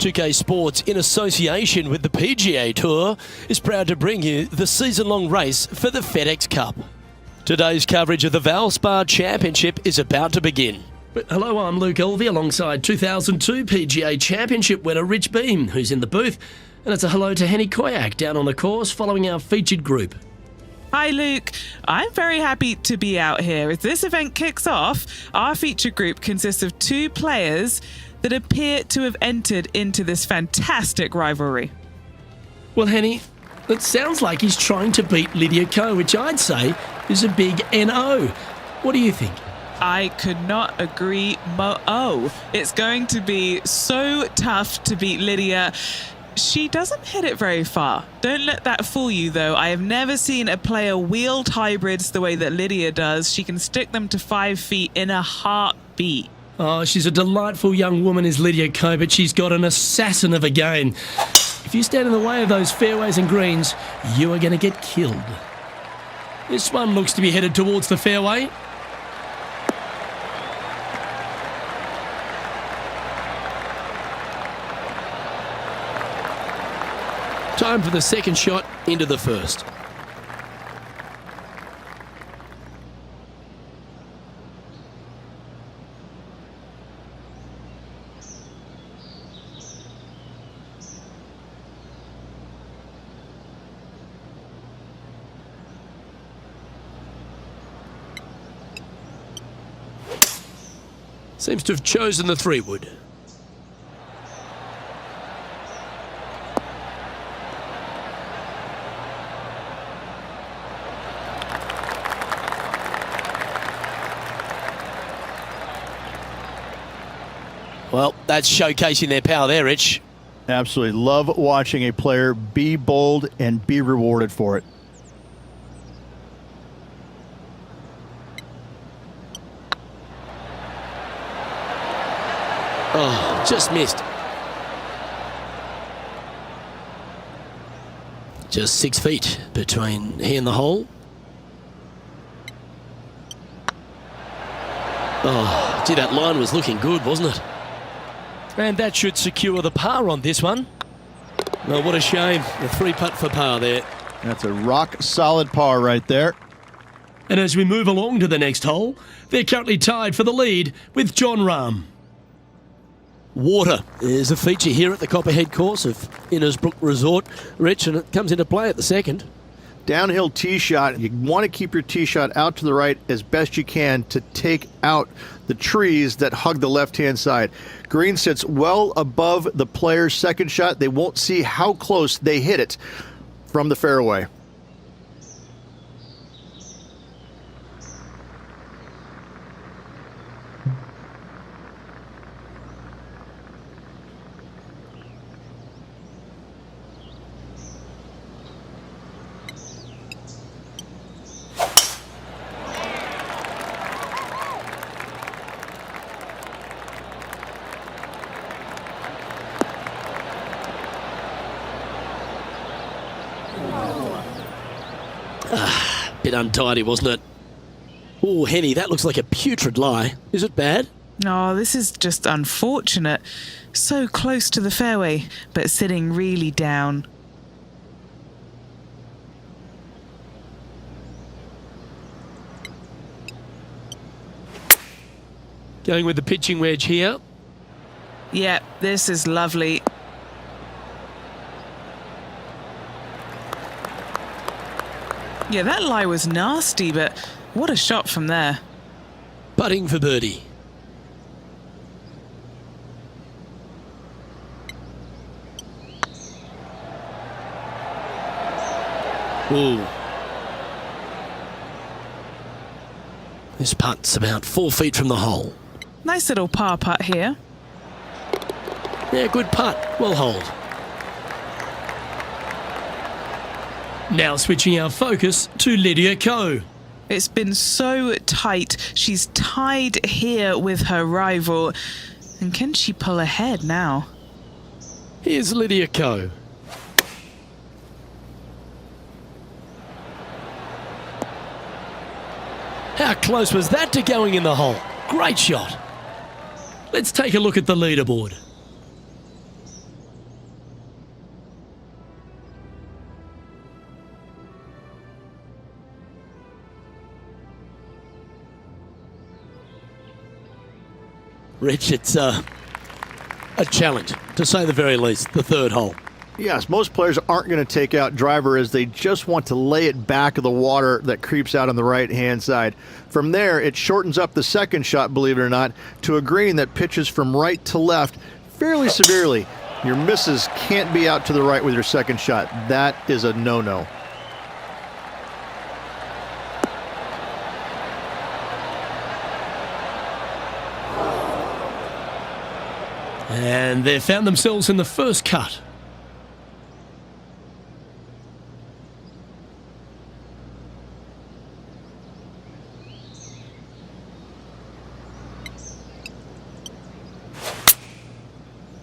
2K Sports, in association with the PGA Tour, is proud to bring you the season-long race for the FedEx Cup. Today's coverage of the Valspar Championship is about to begin. Hello, I'm Luke Elvey alongside 2002 PGA Championship winner Rich Beam, who's in the booth. And it's a hello to Henny Koyak down on the course following our featured group. Hi Luke, I'm very happy to be out here. As this event kicks off, our feature group consists of 2 players that appear to have entered into this fantastic rivalry. Well, Henny, it sounds like he's trying to beat Lydia Ko, which I'd say is a big NO. What do you think? I could not agree more. It's going to be so tough to beat Lydia. She doesn't hit it very far. Don't let that fool you, though. I have never seen a player wield hybrids the way that Lydia does. She can stick them to 5 feet in a heartbeat. Oh, she's a delightful young woman, is Lydia Ko, but she's got an assassin of a game. If you stand in the way of those fairways and greens, you are going to get killed. This one looks to be headed towards the fairway. Time for the second shot into the first. Seems to have chosen the 3-wood. Well, that's showcasing their power there, Rich. Absolutely. Love watching a player be bold and be rewarded for it. Oh, just missed. Just 6 feet between he and the hole. Oh, gee, that line was looking good, wasn't it? And that should secure the par on this one. Oh, what a shame. The 3-putt for par there. That's a rock-solid par right there. And as we move along to the next hole, they're currently tied for the lead with John Rahm. Water is a feature here at the Copperhead course of Innisbrook Resort, Rich, and it comes into play at the second. Downhill tee shot. You want to keep your tee shot out to the right as best you can to take out the trees that hug the left-hand side. Green sits well above the player's second shot. They won't see how close they hit it from the fairway. Bit untidy, wasn't it? Oh, Henny, that looks like a putrid lie. Is it bad? Oh, this is just unfortunate. So close to the fairway, but sitting really down. Going with the pitching wedge here. Yeah, this is lovely. Yeah, that lie was nasty, but what a shot from there. Putting for birdie. Ooh. This putt's about 4 feet from the hole. Nice little par putt here. Yeah, good putt. Well hold. Now switching our focus to Lydia Ko. It's been so tight. She's tied here with her rival. And can she pull ahead now? Here's Lydia Ko. How close was that to going in the hole? Great shot. Let's take a look at the leaderboard. Rich, it's a challenge, to say the very least, the third hole. Yes, most players aren't going to take out driver as they just want to lay it back of the water that creeps out on the right-hand side. From there, it shortens up the second shot, believe it or not, to a green that pitches from right to left fairly severely. Your misses can't be out to the right with your second shot. That is a no-no. And they've found themselves in the first cut.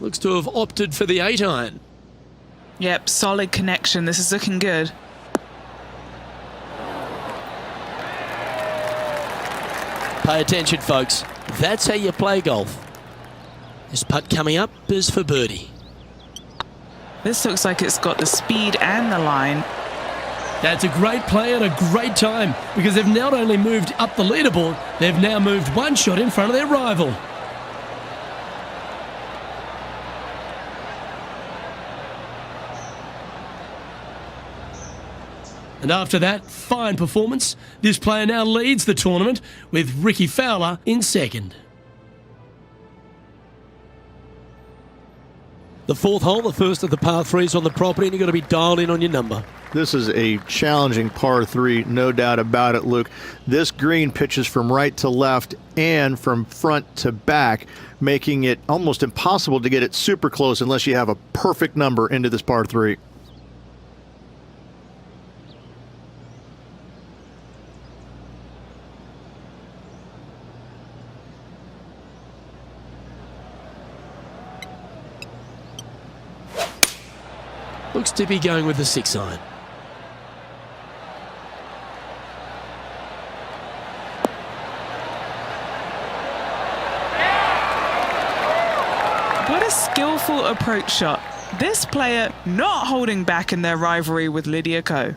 Looks to have opted for the 8-iron. Yep, solid connection. This is looking good. Pay attention, folks. That's how you play golf. This putt coming up is for birdie. This looks like it's got the speed and the line. That's a great play at a great time, because they've not only moved up the leaderboard, they've now moved one shot in front of their rival. And after that fine performance, this player now leads the tournament with Ricky Fowler in second. The fourth hole, the first of the par threes on the property, and you've got to be dialed in on your number. This is a challenging par 3, no doubt about it, Luke. This green pitches from right to left and from front to back, making it almost impossible to get it super close unless you have a perfect number into this par 3. Looks to be going with the 6-iron. What a skillful approach shot. This player not holding back in their rivalry with Lydia Ko.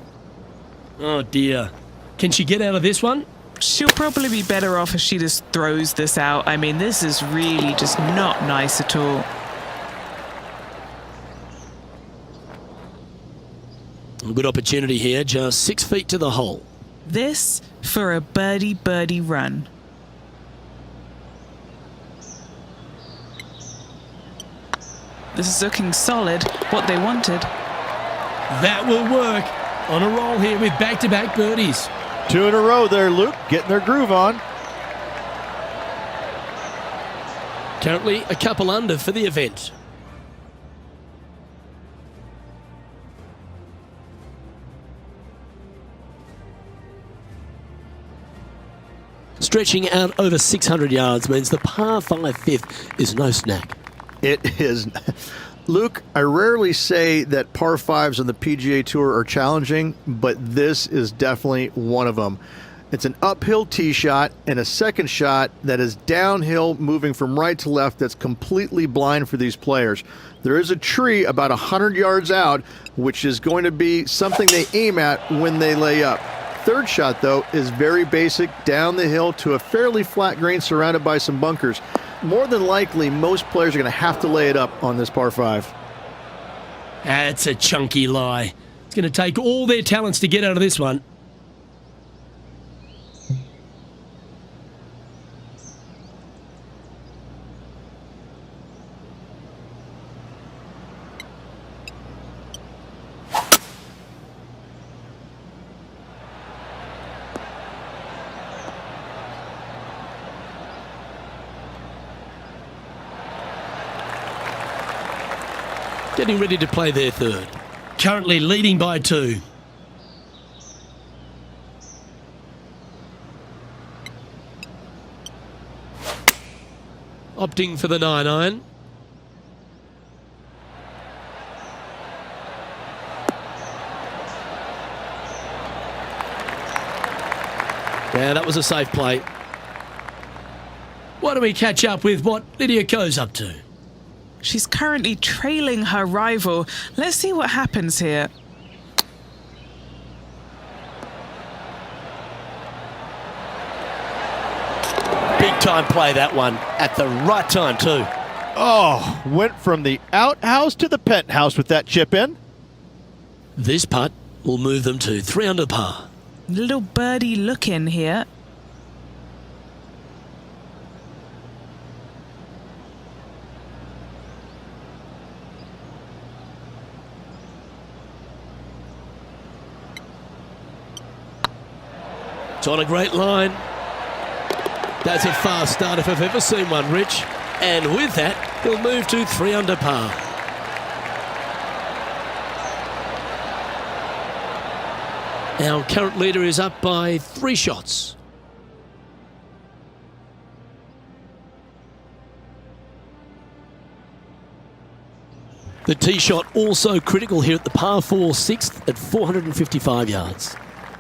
Oh dear. Can she get out of this one? She'll probably be better off if she just throws this out. I mean, this is really just not nice at all. A good opportunity here, just 6 feet to the hole. This for a birdie run. This is looking solid, what they wanted. That will work. On a roll here with back-to-back birdies. 2 in a row there, Luke, getting their groove on. Currently a couple under for the event. Stretching out over 600 yards means the par 5 fifth is no snack. It is. Luke, I rarely say that par 5s on the PGA Tour are challenging, but this is definitely one of them. It's an uphill tee shot and a second shot that is downhill, moving from right to left, that's completely blind for these players. There is a tree about 100 yards out, which is going to be something they aim at when they lay up. Third shot, though, is very basic, down the hill to a fairly flat green surrounded by some bunkers. More than likely, most players are going to have to lay it up on this par 5. That's a chunky lie. It's going to take all their talents to get out of this one. Getting ready to play their third. Currently leading by 2. Opting for the 9-iron. Yeah, that was a safe play. Why don't we catch up with what Lydia Ko's up to? She's currently trailing her rival. Let's see what happens here. Big time play, that one, at the right time too. Oh, went from the outhouse to the penthouse with that chip in. This putt will move them to 3 under par. Little birdie look in here. It's on a great line. That's a fast start if I've ever seen one, Rich. And with that, he'll move to 3 under par. Our current leader is up by 3 shots. The tee shot also critical here at the par 4 6th at 455 yards.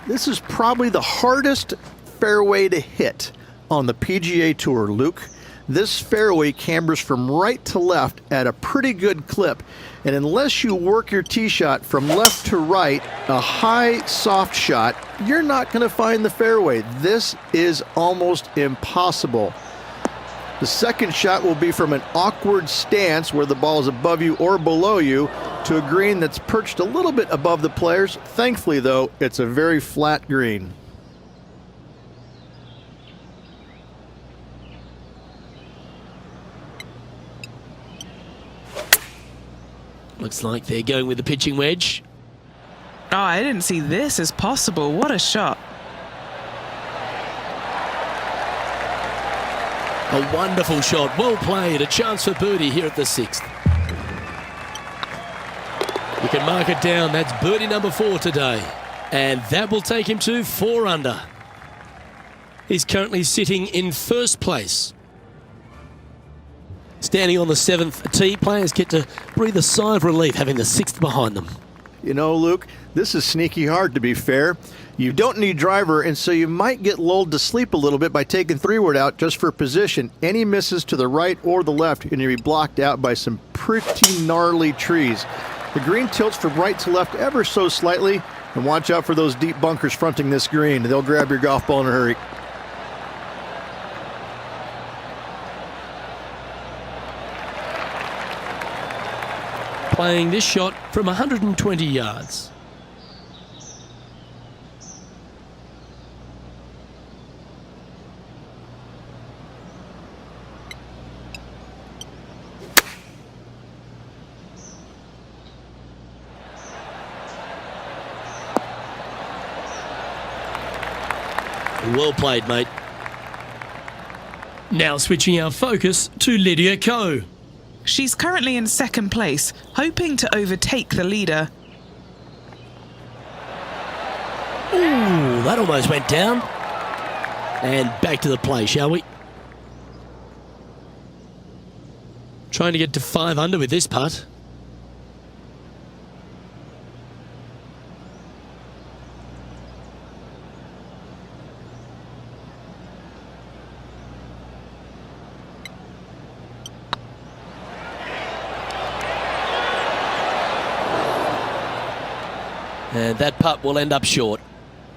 This is probably the hardest fairway to hit on the PGA Tour, Luke. This fairway cambers from right to left at a pretty good clip, and unless you work your tee shot from left to right, a high, soft shot, you're not going to find the fairway. This is almost impossible. The second shot will be from an awkward stance where the ball is above you or below you to a green that's perched a little bit above the players. Thankfully, though, it's a very flat green. Looks like they're going with the pitching wedge. Oh, I didn't see this as possible. What a shot. A wonderful shot, well played, a chance for birdie here at the 6th. You can mark it down, that's birdie number 4 today. And that will take him to 4 under. He's currently sitting in first place. Standing on the 7th tee, players get to breathe a sigh of relief having the 6th behind them. You know, Luke, this is sneaky hard, to be fair. You don't need driver, and so you might get lulled to sleep a little bit by taking 3-wood out just for position. Any misses to the right or the left, and you'll be blocked out by some pretty gnarly trees. The green tilts from right to left ever so slightly, and watch out for those deep bunkers fronting this green. They'll grab your golf ball in a hurry. Playing this shot from 120 yards. Well played, mate. Now switching our focus to Lydia Ko. She's currently in second place, hoping to overtake the leader. Ooh, that almost went down. And back to the play, shall we? Trying to get to 5 under with this putt. And that putt will end up short.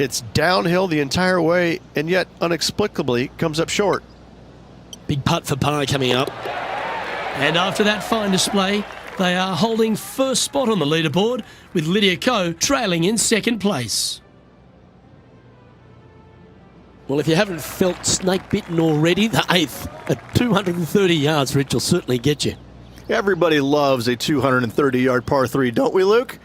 It's downhill the entire way, and yet inexplicably comes up short. Big putt for par coming up. And after that fine display, they are holding first spot on the leaderboard with Lydia Ko trailing in second place. Well, if you haven't felt snake bitten already, the 8th at 230 yards, Rich, will certainly get you. Everybody loves a 230-yard par 3, don't we, Luke?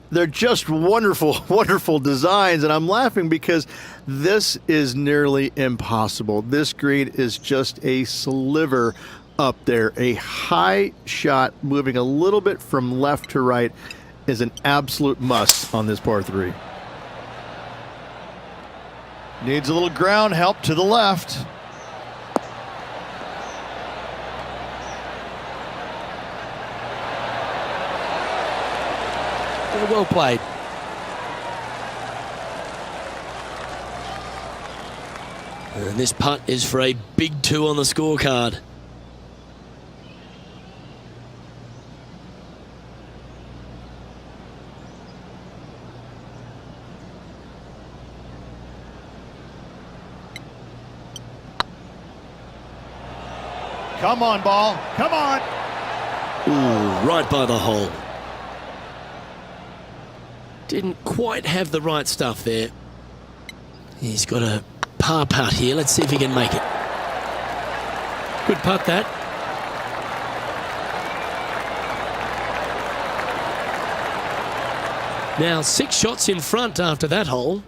They're just wonderful, wonderful designs, and I'm laughing because this is nearly impossible. This green is just a sliver up there. A high shot moving a little bit from left to right is an absolute must on this par 3. Needs a little ground help to the left. Well played. And this putt is for a big 2 on the scorecard. Come on, ball. Come on. Ooh, right by the hole. Didn't quite have the right stuff there. He's got a par putt here. Let's see if he can make it. Good putt, that. Now 6 shots in front after that hole.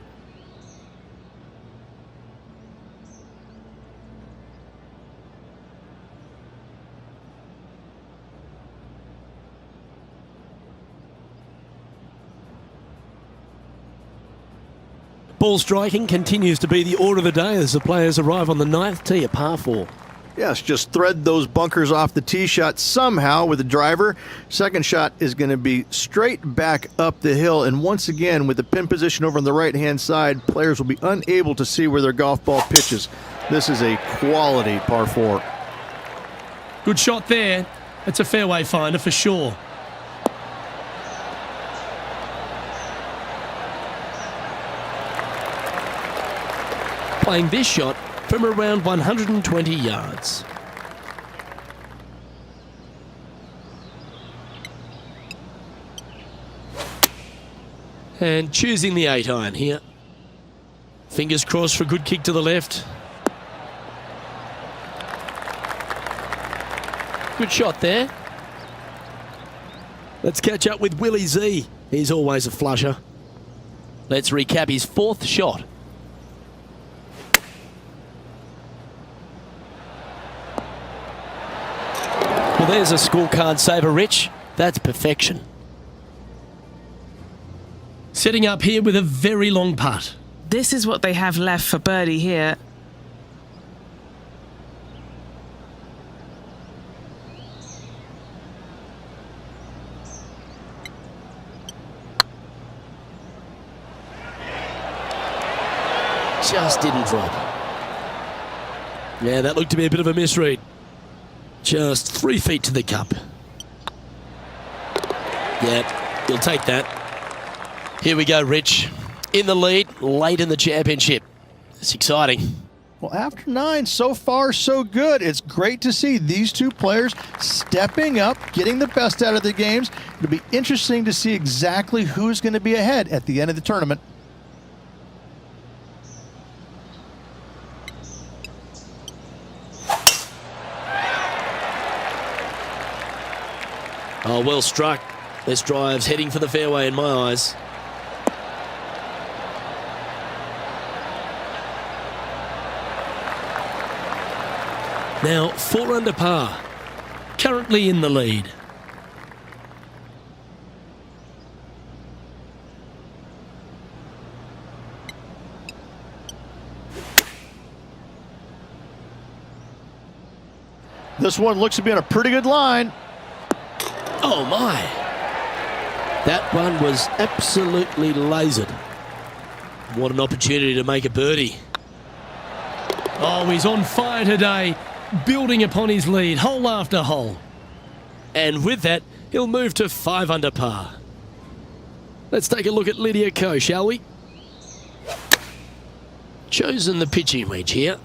Ball striking continues to be the order of the day as the players arrive on the 9th tee, a par 4. Yes, just thread those bunkers off the tee shot somehow with the driver. Second shot is going to be straight back up the hill. And once again, with the pin position over on the right-hand side, players will be unable to see where their golf ball pitches. This is a quality par 4. Good shot there. That's a fairway finder for sure. Playing this shot from around 120 yards. And choosing the 8-iron here. Fingers crossed for a good kick to the left. Good shot there. Let's catch up with Willie Z. He's always a flusher. Let's recap his 4th shot. Well, there's a scorecard saver, Rich. That's perfection. Setting up here with a very long putt. This is what they have left for birdie here. Just didn't drop. Yeah, that looked to be a bit of a misread. Just 3 feet to the cup. Yeah, you'll take that. Here we go, Rich. In the lead, late in the championship. It's exciting. Well, after 9, so far so good. It's great to see these two players stepping up, getting the best out of the games. It'll be interesting to see exactly who's going to be ahead at the end of the tournament. Oh, well struck. This drive's heading for the fairway in my eyes. Now, 4 under par. Currently in the lead. This one looks to be on a pretty good line. Oh my! That one was absolutely lasered. What an opportunity to make a birdie. Oh, he's on fire today, building upon his lead, hole after hole. And with that, he'll move to 5 under par. Let's take a look at Lydia Ko, shall we? Chosen the pitching wedge here.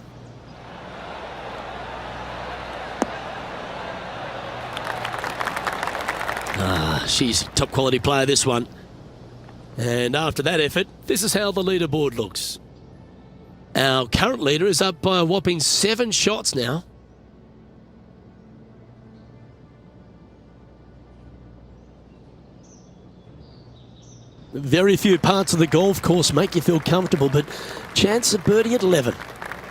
She's a top quality player, this one. And after that effort, this is how the leaderboard looks. Our current leader is up by a whopping 7 shots now. Very few parts of the golf course make you feel comfortable, but chance of birdie at 11.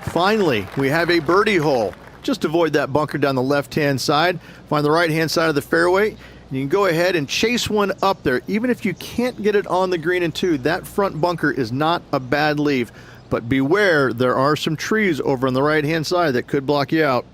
Finally, we have a birdie hole. Just avoid that bunker down the left-hand side. Find the right-hand side of the fairway. You can go ahead and chase one up there. Even if you can't get it on the green in 2, that front bunker is not a bad leave. But beware, there are some trees over on the right-hand side that could block you out.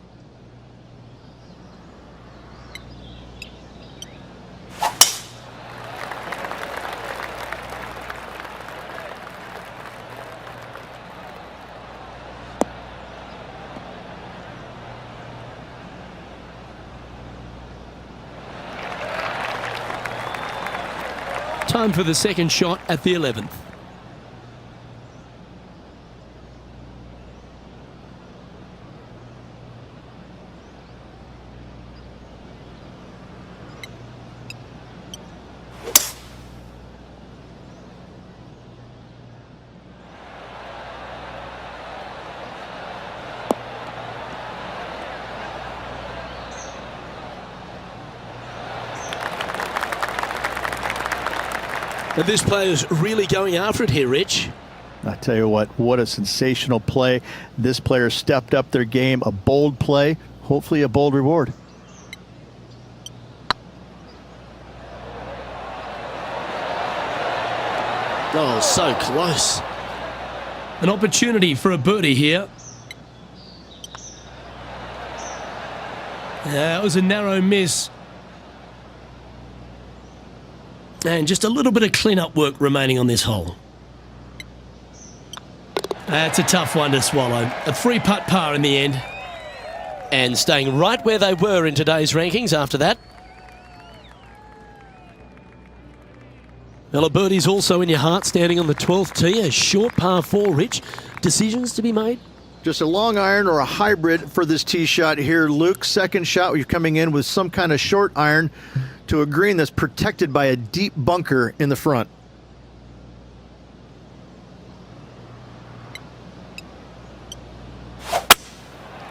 Time for the second shot at the 11th. And this player's really going after it here, Rich. I tell you what a sensational play. This player stepped up their game, a bold play, hopefully a bold reward. Oh, so close. An opportunity for a birdie here. That was a narrow miss. And just a little bit of clean-up work remaining on this hole. That's a tough one to swallow. A 3-putt par in the end. And staying right where they were in today's rankings after that. Well, a birdie's also in your heart, standing on the 12th tee. A short par 4, Rich. Decisions to be made? Just a long iron or a hybrid for this tee shot here, Luke. Second shot, you're coming in with some kind of short iron to a green that's protected by a deep bunker in the front.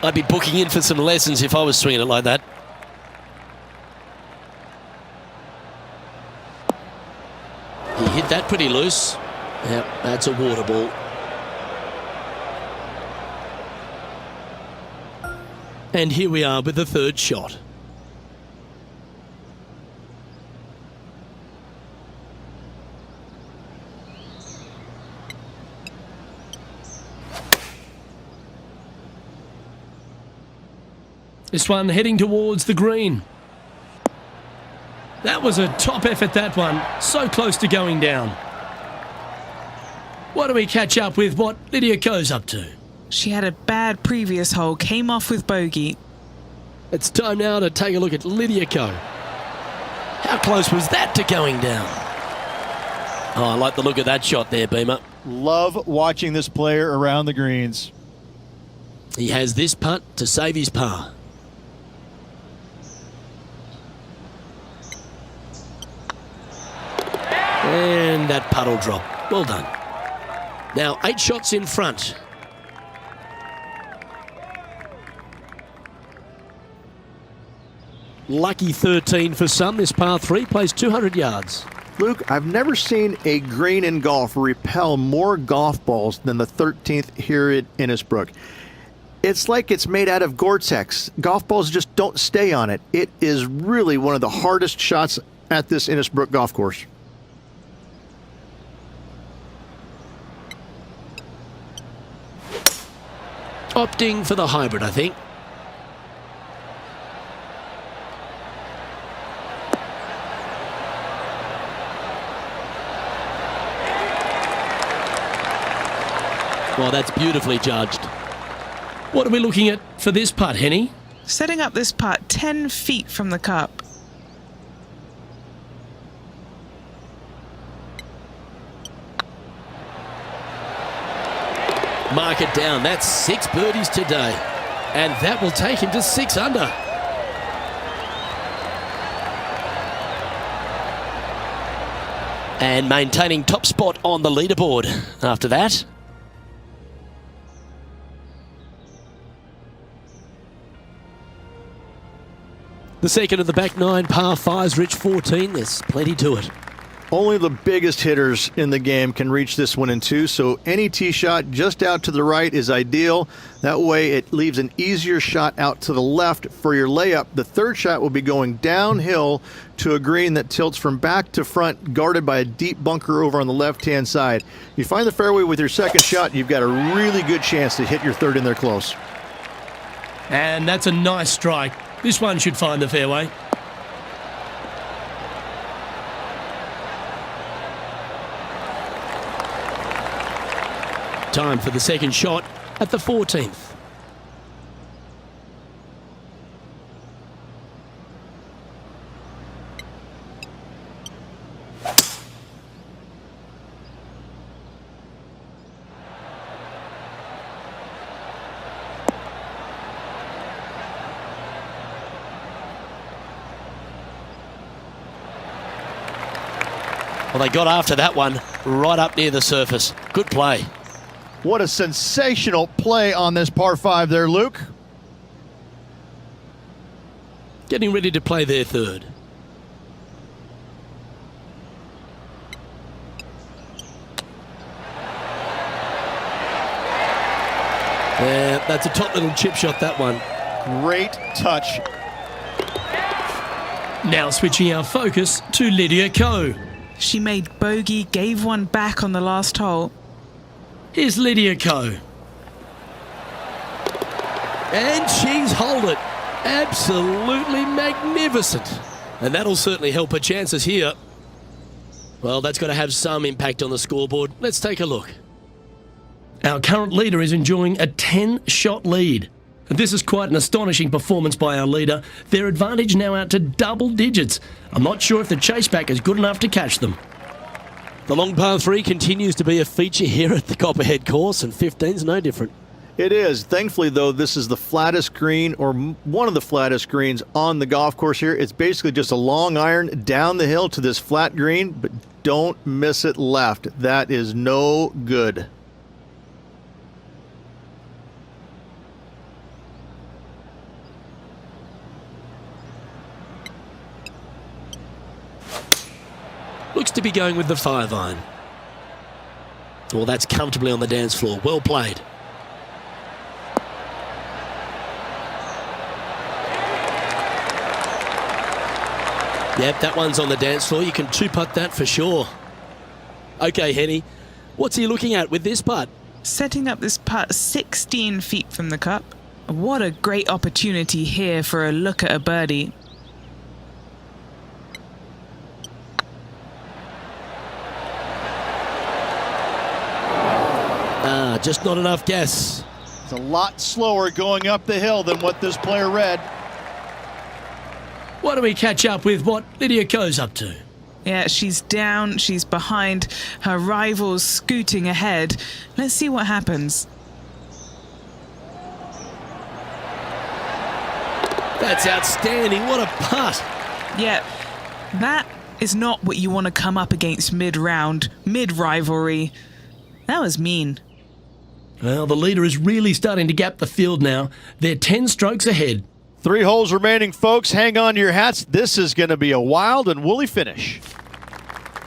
I'd be booking in for some lessons if I was swinging it like that. He hit that pretty loose. Yep, that's a water ball. And here we are with the third shot. This one heading towards the green. That was a top effort, that one. So close to going down. Why don't we catch up with what Lydia Ko's up to? She had a bad previous hole, came off with bogey. It's time now to take a look at Lydia Ko. How close was that to going down? Oh, I like the look of that shot there, Beamer. Love watching this player around the greens. He has this putt to save his par. And that putt will drop. Well done. Now 8 shots in front. Lucky 13 for some. This par 3 plays 200 yards. Luke, I've never seen a green in golf repel more golf balls than the 13th here at Innisbrook. It's like it's made out of Gore-Tex. Golf balls just don't stay on it. It is really one of the hardest shots at this Innisbrook golf course. Opting for the hybrid, I think. Well, that's beautifully judged. What are we looking at for this putt, Henny? Setting up this putt 10 feet from the cup. Mark it down. That's 6 birdies today. And that will take him to 6 under. And maintaining top spot on the leaderboard after that. The second of the back 9 par 5s, Rich 14. There's plenty to it. Only the biggest hitters in the game can reach this one in 2, so any tee shot just out to the right is ideal. That way it leaves an easier shot out to the left for your layup. The third shot will be going downhill to a green that tilts from back to front, guarded by a deep bunker over on the left-hand side. You find the fairway with your second shot, you've got a really good chance to hit your third in there close. And that's a nice strike. This one should find the fairway. Time for the second shot at the 14th. Well, they got after that one right up near the surface. Good play. What a sensational play on this par 5 there, Luke. Getting ready to play their third. Yeah, that's a top little chip shot, that one. Great touch. Now switching our focus to Lydia Ko. She made bogey, gave one back on the last hole. Here's Lydia Ko. And she's holed it. Absolutely magnificent. And that'll certainly help her chances here. Well, that's got to have some impact on the scoreboard. Let's take a look. Our current leader is enjoying a 10-shot lead. And this is quite an astonishing performance by our leader. Their advantage now out to double digits. I'm not sure if the chase back is good enough to catch them. The long par 3 continues to be a feature here at the Copperhead course, and 15's no different. It is. Thankfully, though, this is the flattest green, or one of the flattest greens on the golf course here. It's basically just a long iron down the hill to this flat green, but don't miss it left. That is no good. Looks to be going with the 5-iron. Well, that's comfortably on the dance floor. Well played. Yep, that one's on the dance floor. You can two-putt that for sure. Okay, Henny, what's he looking at with this putt? Setting up this putt 16 feet from the cup. What a great opportunity here for a look at a birdie. Just not enough gas. It's a lot slower going up the hill than what this player read. Why don't we catch up with what Lydia Ko's up to? Yeah, she's down, she's behind, her rival's scooting ahead. Let's see what happens. That's outstanding. What a putt. Yeah, that is not what you want to come up against mid-round, mid-rivalry. That was mean. Well, the leader is really starting to gap the field now. They're 10 strokes ahead. 3 holes remaining, folks. Hang on to your hats. This is going to be a wild and woolly finish.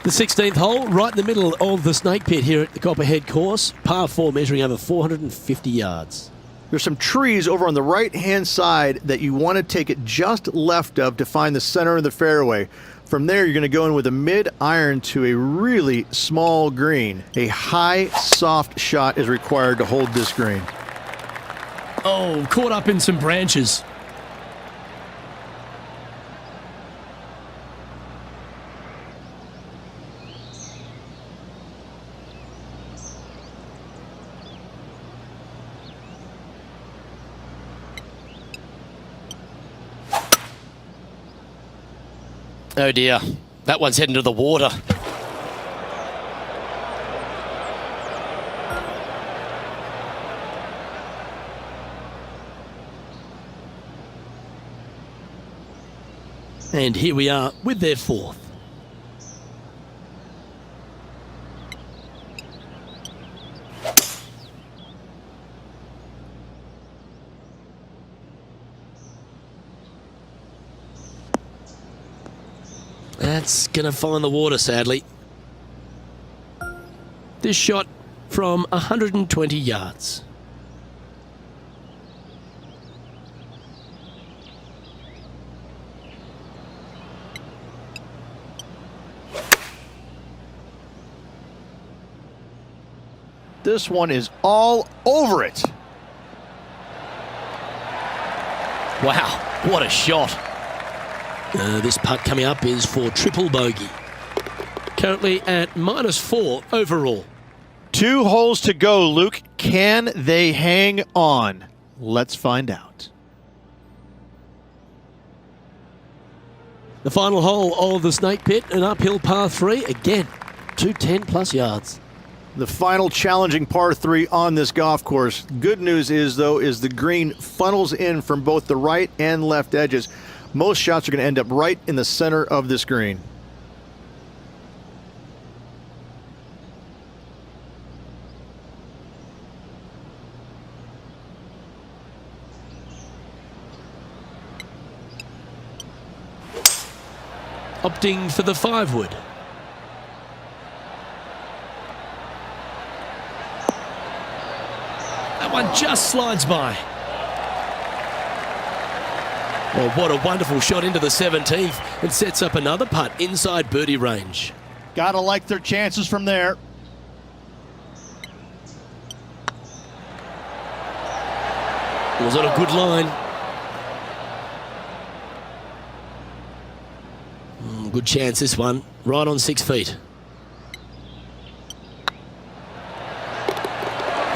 The 16th hole, right in the middle of the snake pit here at the Copperhead course. Par 4 measuring over 450 yards. There's some trees over on the right-hand side that you want to take it just left of to find the center of the fairway. From there, you're going to go in with a mid-iron to a really small green. A high, soft shot is required to hold this green. Oh, caught up in some branches. Oh dear, that one's heading to the water. And here we are with their 4th. That's going to find the water, sadly. This shot from 120 yards. This one is all over it. Wow, what a shot. This putt coming up is for triple bogey. Currently at -4 overall. 2 holes to go, Luke. Can they hang on? Let's find out. The final hole of the snake pit, an uphill par 3. Again, 210+ yards. The final challenging par 3 on this golf course. Good news is, though, is the green funnels in from both the right and left edges. Most shots are going to end up right in the center of this green. Opting for the 5-wood. That That one just slides by. Well, what a wonderful shot into the 17th and sets up another putt inside birdie range. Gotta like their chances from there. Was on a good line. Good chance this one, right on 6 feet.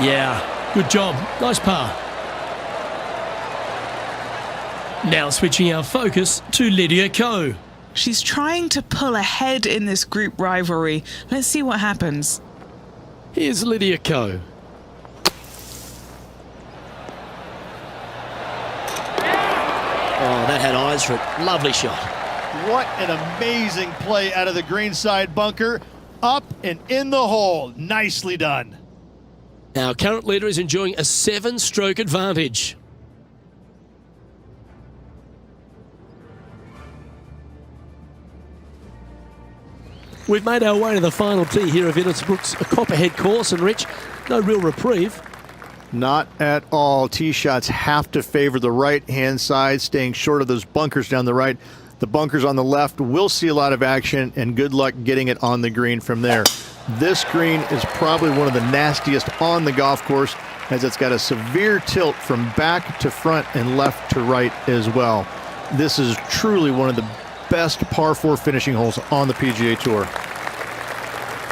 Yeah, good job. Nice par. Now switching our focus to Lydia Ko. She's trying to pull ahead in this group rivalry. Let's see what happens. Here's Lydia Ko. Oh, that had eyes for it. Lovely shot. What an amazing play out of the greenside bunker. Up and in the hole. Nicely done. Our current leader is enjoying a 7-stroke advantage. We've made our way to the final tee here of Innisbrook's Copperhead course, and Rich, no real reprieve. Not at all. Tee shots have to favor the right-hand side, staying short of those bunkers down the right. The bunkers on the left will see a lot of action, and good luck getting it on the green from there. This green is probably one of the nastiest on the golf course, as it's got a severe tilt from back to front and left to right as well. This is truly one of the best par 4 finishing holes on the PGA Tour.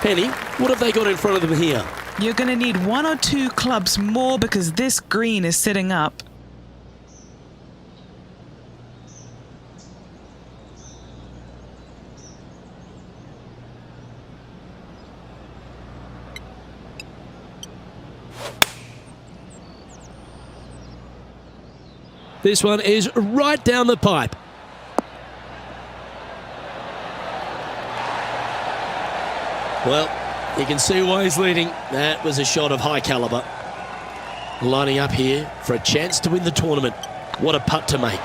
Penny, what have they got in front of them here? You're going to need 1 or 2 clubs more because this green is sitting up. This one is right down the pipe. Well, you can see why he's leading. That was a shot of high caliber. Lining up here for a chance to win the tournament. What a putt to make.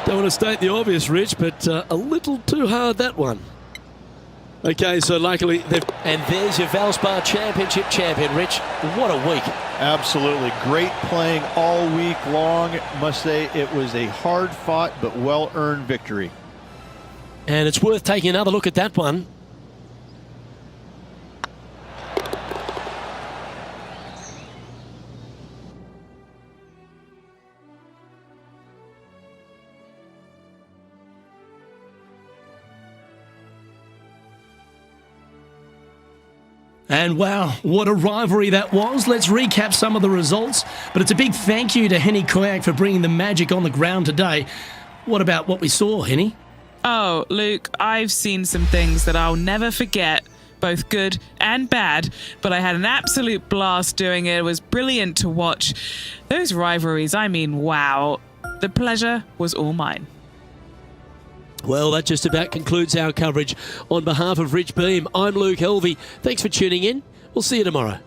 Don't want to state the obvious, Rich, but a little too hard, that one. Okay, so luckily they've... And there's your Valspar Championship champion, Rich. What a week. Absolutely. Great playing all week long. Must say it was a hard-fought but well-earned victory. And it's worth taking another look at that one. And wow, what a rivalry that was. Let's recap some of the results. But it's a big thank you to Henny Koyak for bringing the magic on the ground today. What about what we saw, Henny? Oh, Luke, I've seen some things that I'll never forget, both good and bad, but I had an absolute blast doing it. It was brilliant to watch. Those rivalries, I mean, wow. The pleasure was all mine. Well, that just about concludes our coverage. On behalf of Rich Beam, I'm Luke Helvey. Thanks for tuning in. We'll see you tomorrow.